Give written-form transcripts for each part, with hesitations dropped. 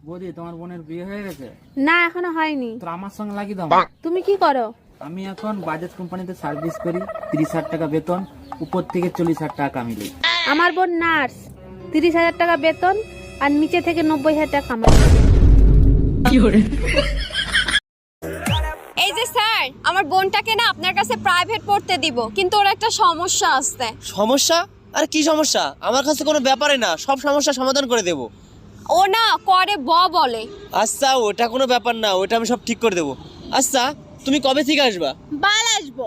বৌদি, তোমার বোনের বিয়ে হয়ে গেছে? না, এখনো হয়নি। তো আমার সঙ্গে লাগিয়ে দাও। তুমি কি করো? আমি এখন বাজাজ কোম্পানিতে সার্ভিস করি, 30,000 টাকা বেতন, উপর থেকে 40,000 টাকা কামিলি। আমার বোন নার্স, 30,000 টাকা বেতন আর নিচে থেকে 90,000 টাকা কামাই। এই যে স্যার, আমার বোনটাকে না আপনার কাছে প্রাইভেট পড়তে দিব, কিন্তু ওর একটা সমস্যা আছে। সমস্যা? আর কি সমস্যা? আমার কাছে কোনো ব্যাপারই না, সব সমস্যা সমাধান করে দেব। ও না করে বলে। আচ্ছা, ওটা কোনো ব্যাপার না, ওটা আমি সব ঠিক করে দেব। আচ্ছা, তুমি কবে থেকে আসবা? বাল আসবো।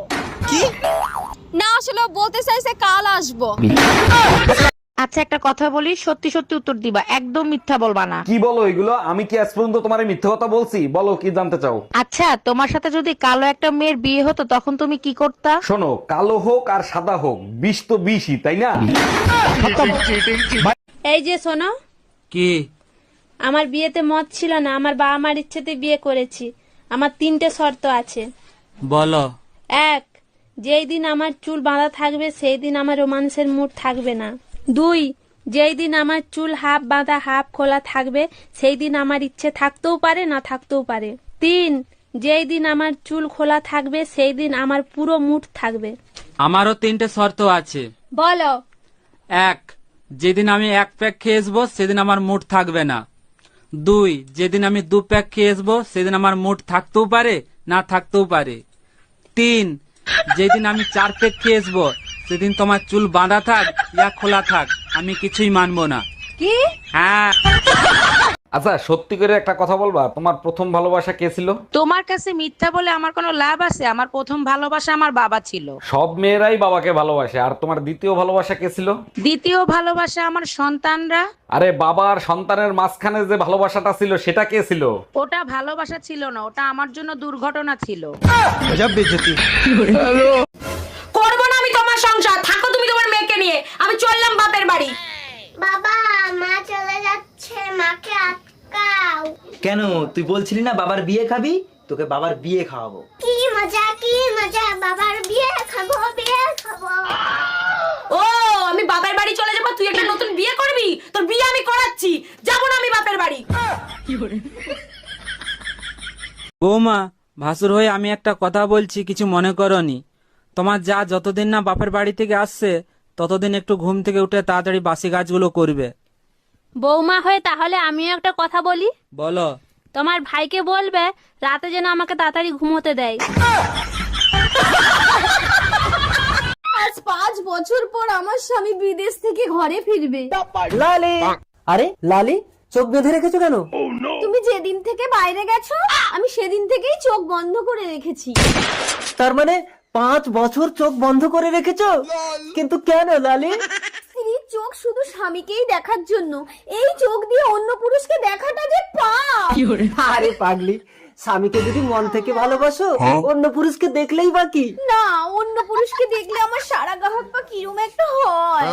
কি? না, আসলে ও বলতে চাইছে কাল আসবো। আচ্ছা, একটা কথা বলি, সত্যি সত্যি উত্তর দিবা, একদম মিথ্যা বলবা না। কি বলো এগুলো? আমি কি আজ পর্যন্ত তোমার মিথ্যে কথা বলছি? বলো কি জানতে চাও। আচ্ছা, তোমার সাথে যদি কালো একটা মেয়ের বিয়ে হতো তখন তুমি কি করতা? শোনো, কালো হোক আর সাদা হোক, বিষ তো বিষই, তাই না? এই যে শোনো, কি? আমার বিয়েতে মত ছিল না, আমার বাবা মার ইচ্ছেতে বিয়ে করেছি। আমার 3টে শর্ত আছে। বলো। 1, যেই দিন আমার চুল বাঁধা থাকবে সেই দিন আমার রোমান্সের মুড থাকবে না। 2, যেই দিন আমার চুল হাফ বাঁধা হাফ খোলা থাকবে সেই দিন আমার ইচ্ছে থাকতেও পারে না থাকতেও পারে। 3, যেই দিন আমার চুল খোলা থাকবে সেই দিন আমার পুরো মুড থাকবে। আমারও 3টে শর্ত আছে। বলো। 1, যেদিন আমি 1 প্যাক খেয়ে আসবো সেদিন আমার মুড থাকবে না। 2, যেদিন আমি 2 প্যাক খেয়ে আসবো সেদিন আমার মুড থাকতেও পারে না থাকতেও পারে। 3, যেদিন আমি 4 প্যাক খেয়ে আসবো সেদিন তোমার চুল বাঁধা থাক ইয়া খোলা থাক, আমি কিছুই মানবো না। কি? হ্যাঁ। আচ্ছা, সত্যি করে একটা কথা বলবা, তোমার প্রথম ভালোবাসা কে ছিল? তোমার কাছে মিথ্যা বলে আমার কোনো লাভ আছে? আমার প্রথম ভালোবাসা আমার বাবা ছিল। সব মেয়েরাই বাবাকে ভালোবাসে। আর তোমার দ্বিতীয় ভালোবাসা কে ছিল? দ্বিতীয় ভালোবাসা আমার সন্তানরা। আরে বাবা আর সন্তানের মাঝখানে যে ভালোবাসাটা ছিল সেটা কে ছিল? ওটা ভালোবাসা ছিল না, ওটা আমার জন্য দুর্ঘটনা ছিল। করবো না আমি তোমার সংসার, থাকো তুমি তোমার মেয়েকে নিয়ে, আমি চললাম বাপের বাড়ি। বাবা, মা চলে যাচ্ছে, মাকে আটকাও। কেন? তুই বলছিলি না বাবার বিয়ে খাবি? তোকে বাবার বিয়ে খাওয়াবো। কি মজা, কি মজা, বাবার বিয়ে খাবো, বিয়ে খাবো। ও, আমি বাপের বাড়ি চলে যাবো, তুই একটা নতুন বিয়ে করবি? তোর বিয়ে আমি করাচ্ছি, যাবো না আমি বাপের বাড়ি। বৌমা, ভাসুর হয়ে আমি একটা কথা বলছি, কিছু মনে করনি। তোমার যা যতদিন না বাপের বাড়ি থেকে আসছে ততদিন একটু ঘুম থেকে উঠে তাড়াতাড়ি বাসি কাজগুলো করবে। বৌমা হয়ে তাহলে আমিও একটা কথা বলি। বলো। তোমার ভাইকে বলবে রাতে যেন আমাকে তাড়াতাড়ি ঘুমোতে দেয়। আজ 5 বছর পর আমার স্বামী বিদেশ থেকে ঘরে ফিরবে। লালি! আরে লালি, চোখ বেঁধে রেখেছো কেন? তুমি যেদিন থেকে বাইরে গেছো আমি সেদিন থেকেই চোখ বন্ধ করে রেখেছি। তার মানে 5 বছর চোখ বন্ধ করে রেখেছো? কিন্তু কেন লালি? স্ত্রীর চোখ শুধু স্বামীকেই দেখার জন্য, এই চোখ দিয়ে অন্য পুরুষকে দেখাটা যে পাপ। আরে পাগলি, স্বামীকে যদি মন থেকে ভালোবাসো, অন্য পুরুষকে দেখলেই বাকি। না, অন্য পুরুষকে দেখলে আমার সারা গাহক পা কিরম একটা হয়।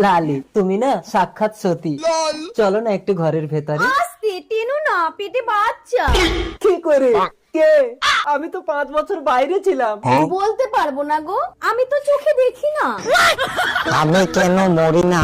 লালি, তুমি না সাক্ষাৎ সতী। চলো না একটু ঘরের ভেতরে। আস্তে টেনো না, পেটে বাচ্চা। কি করে? কে? আমি তো 5 বছর বাইরে ছিলাম। বলতে পারবো না গো, আমি তো চোখে দেখি না। আমি কেন মরি না?